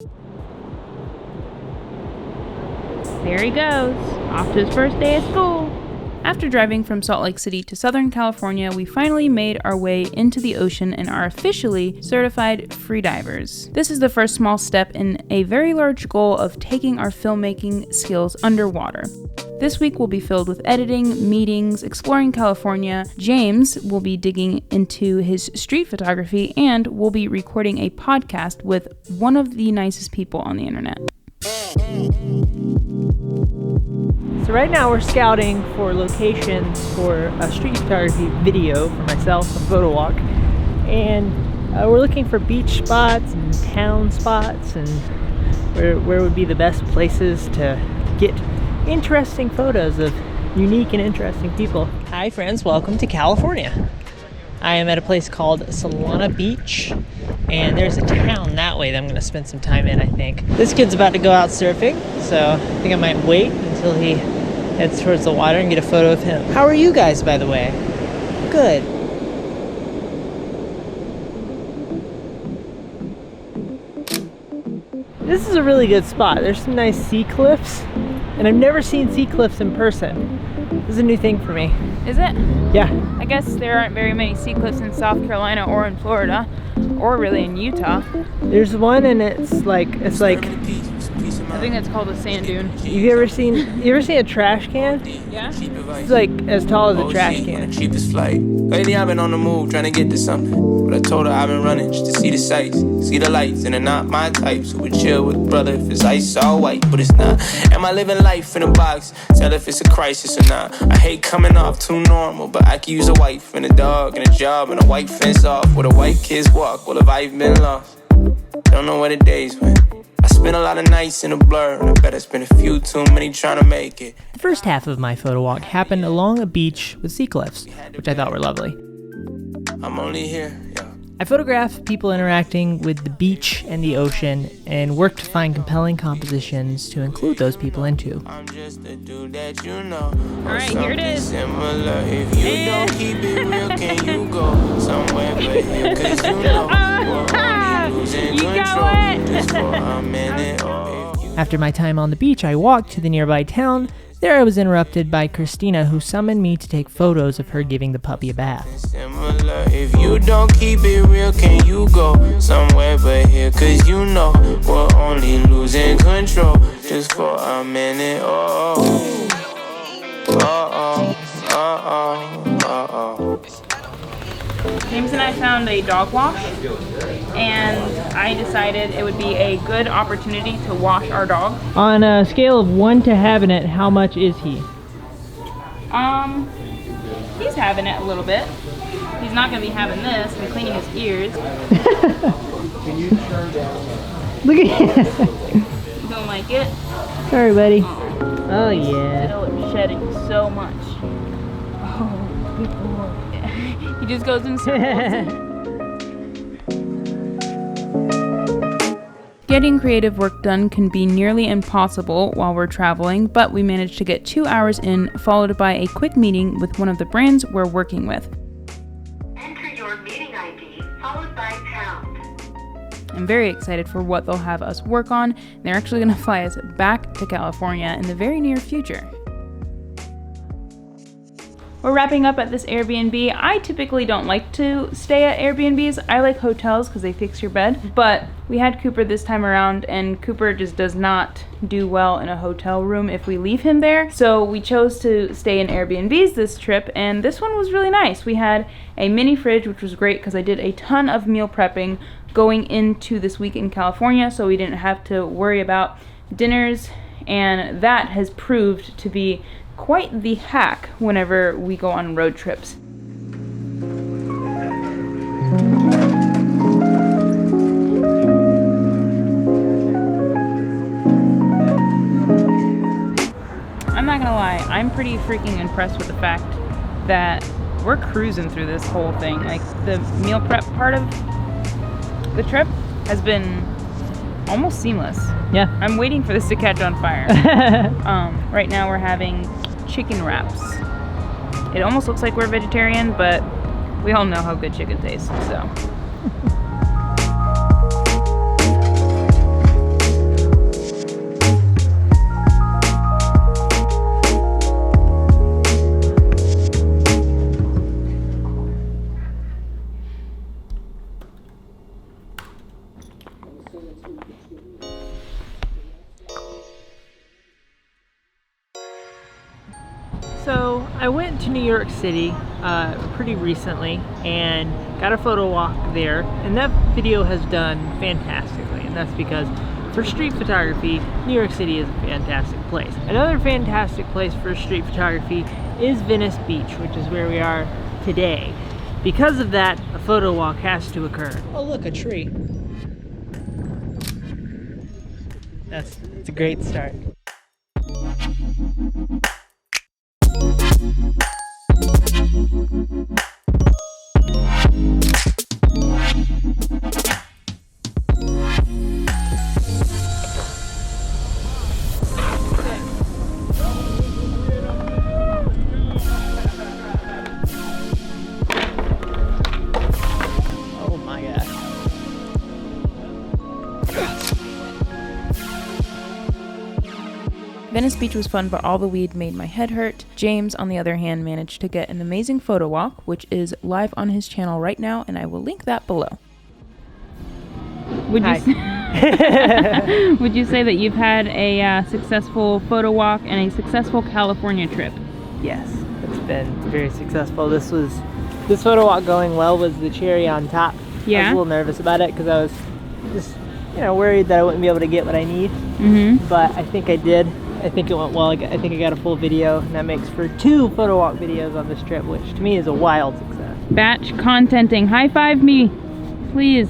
There he goes, off to his first day of school. After driving from Salt Lake City to Southern California, we finally made our way into the ocean and are officially certified freedivers. This is the first small step in a very large goal of taking our filmmaking skills underwater. This week will be filled with editing, meetings, exploring California. James will be digging into his street photography, and we'll be recording a podcast with one of the nicest people on the internet. So right now we're scouting for locations for a street photography video for myself, a photo walk, and we're looking for beach spots and town spots and where would be the best places to get interesting photos of unique and interesting people. Hi friends, welcome to California. I am at a place called Solana Beach, and there's a town that way that I'm going to spend some time in, I think. This kid's about to go out surfing, so I think I might wait until he heads towards the water and get a photo of him. How are you guys, by the way? Good. This is a really good spot. There's some nice sea cliffs, and I've never seen sea cliffs in person. This is a new thing for me. Is it? Yeah. I guess there aren't very many sea cliffs in South Carolina or in Florida, or really in Utah. There's one, and it's like I think it's called a sand dune. you ever seen a trash can? Yeah? It's like as tall as a trash can. Cheapest flight. Lately I've been on the move trying to get to something, but I told her I've been running just to see the sights, see the lights, and they're not my type. So we chill with a brother if it's ice all white, but it's not. Am I living life in a box? Tell if it's a crisis or not. I hate coming off too normal, but I could use a wife and a dog and a job and a white fence off where the white kids walk. Well, if I've been lost, don't know where the days went. I spent a lot of nights in a blur, and I bet I spent a few too many trying to make it. The first half of my photo walk happened along a beach with sea cliffs, which I thought were lovely. I'm only here, yeah. I photographed people interacting with the beach and the ocean and worked to find compelling compositions to include those people into. I'm just a dude that you know. Alright, here it is. Similar. If you don't keep it real, can you go somewhere but here? Cause you know we're only losing control just for a minute. After my time on the beach, I walked to the nearby town. There I was interrupted by Christina, who summoned me to take photos of her giving the puppy a bath. Similar. If you don't keep it real, can you go somewhere but here? Cause you know we're only losing control just for a minute. James and I found a dog wash, and I decided it would be a good opportunity to wash our dog. On a scale of 1 to having it, how much is he? He's having it a little bit. He's not going to be having this and cleaning his ears. Can you turn down? Look at him. You don't like it? Sorry, buddy. Oh, Oh, yeah. oh, it's shedding so much. Oh, good boy. He just goes in circles. Getting creative work done can be nearly impossible while we're traveling, but we managed to get 2 hours in, followed by a quick meeting with one of the brands we're working with. Enter your meeting ID, followed by pound. I'm very excited for what they'll have us work on. They're actually going to fly us back to California in the very near future. We're wrapping up at this Airbnb. I typically don't like to stay at Airbnbs. I like hotels because they fix your bed. But we had Cooper this time around, and Cooper just does not do well in a hotel room if we leave him there. So we chose to stay in Airbnbs this trip, and this one was really nice. We had a mini fridge, which was great because I did a ton of meal prepping going into this week in California, so we didn't have to worry about dinners, and that has proved to be quite the hack whenever we go on road trips. I'm not gonna lie, I'm pretty freaking impressed with the fact that we're cruising through this whole thing. Like, the meal prep part of the trip has been almost seamless. Yeah. I'm waiting for this to catch on fire. Right now we're having chicken wraps. It almost looks like we're vegetarian, but we all know how good good chicken tastes, so. I went to New York City pretty recently and got a photo walk there, and that video has done fantastically, and that's because for street photography, New York City is a fantastic place. Another fantastic place for street photography is Venice Beach, which is where we are today. Because of that, a photo walk has to occur. Oh look, a tree. It's a great start. Venice Beach was fun, but all the weed made my head hurt. James, on the other hand, managed to get an amazing photo walk, which is live on his channel right now, and I will link that below. Would you say that you've had a successful photo walk and a successful California trip? Yes, it's been very successful. This photo walk going well was the cherry on top. Yeah. I was a little nervous about it because I was just, worried that I wouldn't be able to get what I need. Mm-hmm. But I think I did. I think it went well. I think I got a full video, and that makes for 2 photo walk videos on this trip, which to me is a wild success. Batch contenting. High five me, please.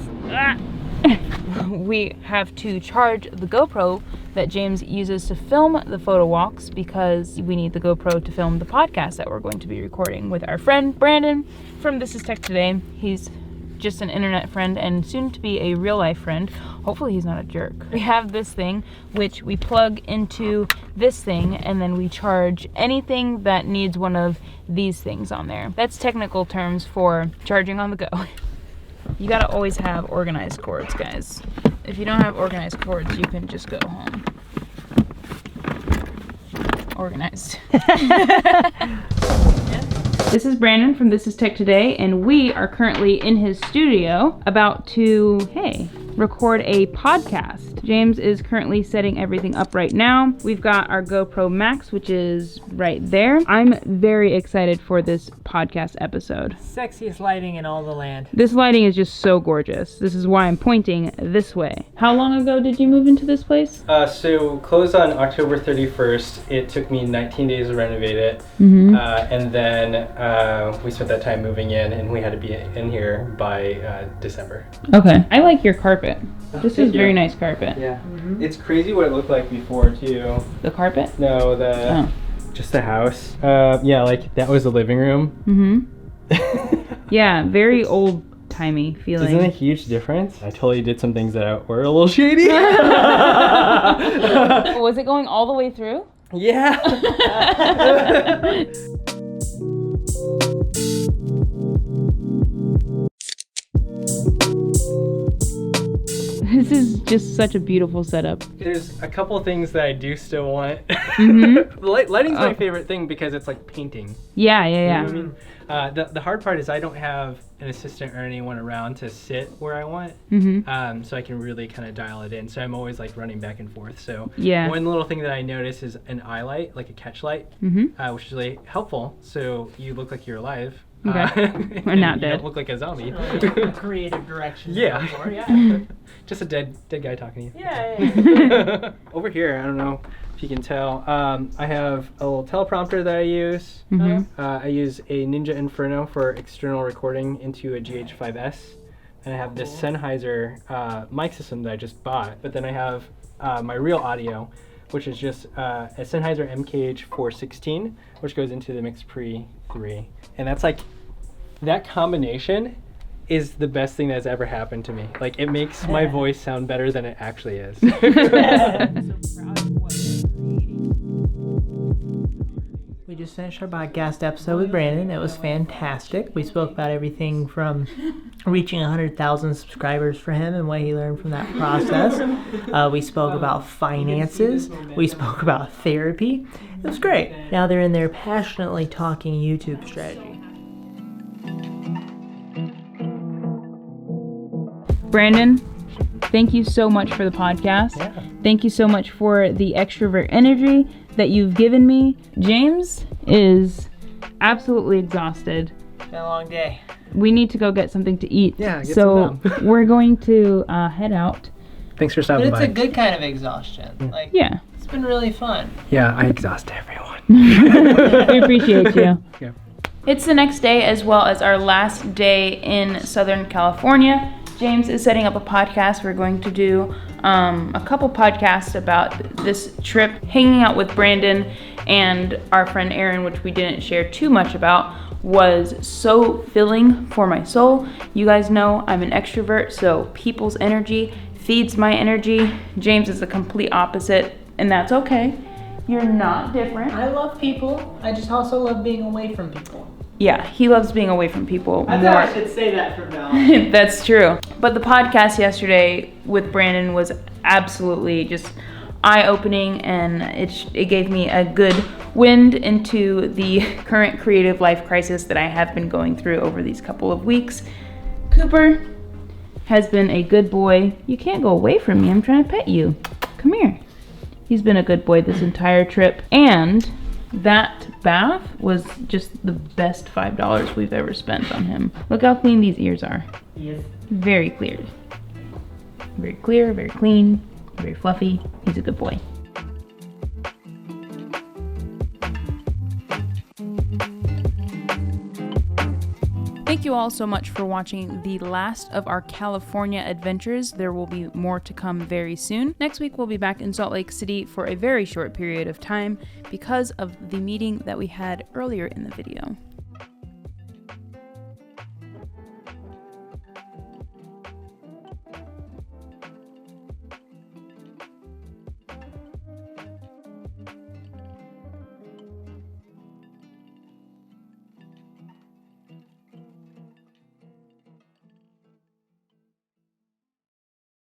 We have to charge the GoPro that James uses to film the photo walks because we need the GoPro to film the podcast that we're going to be recording with our friend Brandon from This Is Tech Today. He's just an internet friend and soon to be a real life friend. Hopefully he's not a jerk. We have this thing which we plug into this thing, and then we charge anything that needs one of these things on there. That's technical terms for charging on the go. You gotta always have organized cords, guys. If you don't have organized cords, you can just go home. Organized. This is Brandon from This Is Tech Today, and we are currently in his studio about to, record a podcast. James is currently setting everything up right now. We've got our GoPro Max, which is right there. I'm very excited for this podcast episode. Sexiest lighting in all the land. This lighting is just so gorgeous. This is why I'm pointing this way. How long ago did you move into this place? So closed on October 31st. It took me 19 days to renovate it. Mm-hmm. And then we spent that time moving in, and we had to be in here by December. Okay. I like your carpet. This is Thank you. very nice carpet. Yeah. It's crazy what it looked like before too. The carpet? No, just the house. Yeah, like that was the living room. Mm-hmm. Yeah, very old-timey feeling. Isn't it a huge difference? I totally did some things that were a little shady. Was it going all the way through? Yeah. This is just such a beautiful setup. There's a couple things that I do still want. Mm-hmm. Lighting's my favorite thing because it's like painting. Yeah. You know what I mean? The hard part is I don't have an assistant or anyone around to sit where I want. Mm-hmm. So I can really kind of dial it in. So I'm always like running back and forth. So Yeah. one little thing that I notice is an eye light, like a catch light, Mm-hmm. which is really helpful. So you look like you're alive. Okay. We're not you dead. don't look like a zombie. Creative direction. Yeah. Yeah. Just a dead guy talking to you. Yeah. Over here, I don't know if you can tell, I have a little teleprompter that I use. Mhm. I use a Ninja Inferno for external recording into a GH5S. And I have this Sennheiser mic system that I just bought. But then I have my real audio, which is just a Sennheiser MKH416, which goes into the Mix Pre 3. And that's like, that combination is the best thing that's ever happened to me. Like, it makes my voice sound better than it actually is. We just finished our podcast episode with Brandon. It was fantastic. We spoke about everything from reaching 100,000 subscribers for him and what he learned from that process. We spoke about finances. We spoke about therapy. It was great. Now they're in there passionately talking YouTube strategy. Brandon, thank you so much for the podcast. Yeah. Thank you so much for the extrovert energy that you've given me. James is absolutely exhausted. Been a long day. We need to go get something to eat. Yeah, get so some we're going to head out. Thanks for But stopping it's by. a good kind of exhaustion. Like, Yeah. it's been really fun. Yeah, I exhaust everyone. We appreciate you. Yeah. It's the next day as well as our last day in Southern California. James is setting up a podcast. We're going to do a couple podcasts about this trip, hanging out with Brandon and our friend Aaron, which we didn't share too much about, was so filling for my soul. You guys know I'm an extrovert, so people's energy feeds my energy. James is the complete opposite, and that's okay. You're not different. I love people. I just also love being away from people. Yeah, he loves being away from people I more. thought I should say that from now on. That's true. But the podcast yesterday with Brandon was absolutely just eye-opening, and it gave me a good wind into the current creative life crisis that I have been going through over these couple of weeks. Cooper has been a good boy. You can't go away from me. I'm trying to pet you. Come here. He's been a good boy this entire trip, and that bath was just the best $5 we've ever spent on him. Look how clean these ears are. Yes. Very clear. Very clear, very clean, very fluffy. He's a good boy. Thank you all so much for watching the last of our California adventures. There will be more to come very soon. Next week, we'll be back in Salt Lake City for a very short period of time because of the meeting that we had earlier in the video.